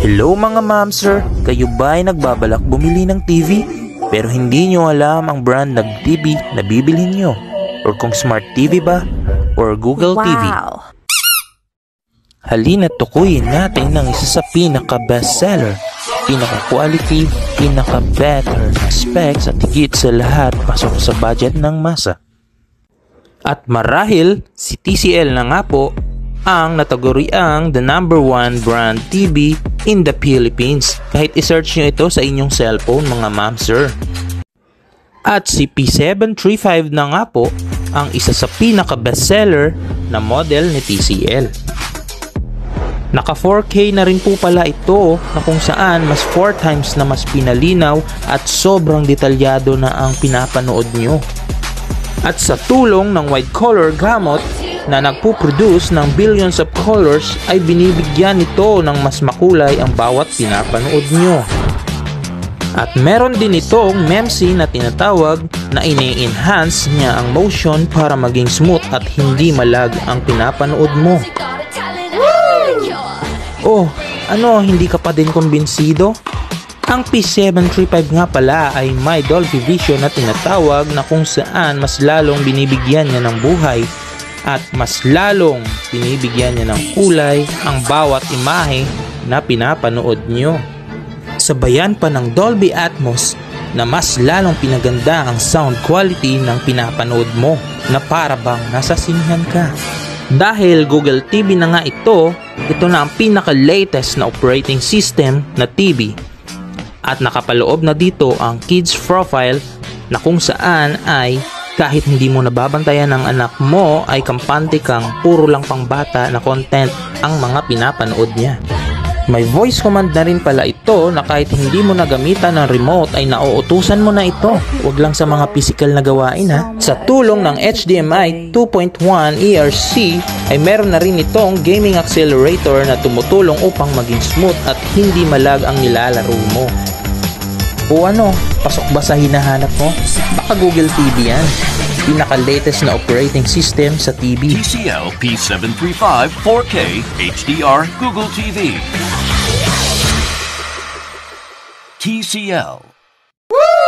Hello mga ma'am sir, kayo ba ay nagbabalak bumili ng TV? Pero hindi nyo alam ang brand ng TV na bibilhin nyo? Or kung Smart TV ba? Or Google TV? Halina tukuyin natin ang isa sa pinaka-bestseller, pinaka-quality, pinaka-better na specs at higit sa lahat pasok sa budget ng masa. At marahil si TCL na nga po ang nataguriang the #1 brand TV in the Philippines. Kahit isearch nyo ito sa inyong cellphone mga ma'am sir. At si P735 na nga po ang isa sa pinaka-bestseller na model ni TCL. Naka 4K na rin po pala ito na kung saan mas 4 times na mas pinalinaw at sobrang detalyado na ang pinapanood nyo. At sa tulong ng wide color gamut na nagpo-produce ng billions of colors ay binibigyan nito ng mas makulay ang bawat pinapanood nyo. At meron din itong MEMC na tinatawag na ini-enhance niya ang motion para maging smooth at hindi malag ang pinapanood mo. Oh, ano, hindi ka pa din kumbinsido? Ang P735 nga pala ay may Dolby Vision na tinatawag na kung saan mas lalong binibigyan niya ng buhay at mas lalong binibigyan niya ng kulay ang bawat imahe na pinapanood nyo. Sabayan pa ng Dolby Atmos na mas lalong pinaganda ang sound quality ng pinapanood mo na para bang nasa sinihan ka. Dahil Google TV na nga ito na ang pinaka-latest na operating system na TV. At nakapaloob na dito ang Kids Profile na kung saan ay kahit hindi mo nababantayan ng anak mo ay kampante kang puro lang pang bata na content ang mga pinapanood niya. May voice command na rin pala ito na kahit hindi mo nagamitan ng remote ay nauutusan mo na ito. Huwag lang sa mga physical na gawain ha. Sa tulong ng HDMI 2.1 ERC ay meron na rin itong gaming accelerator na tumutulong upang maging smooth at hindi malag ang nilalaro mo. O ano, pasok ba sa hinahanap mo? Baka Google TV yan. Pinaka-latest na operating system sa TV. TCL P735 4K HDR Google TV. TCL. Woo!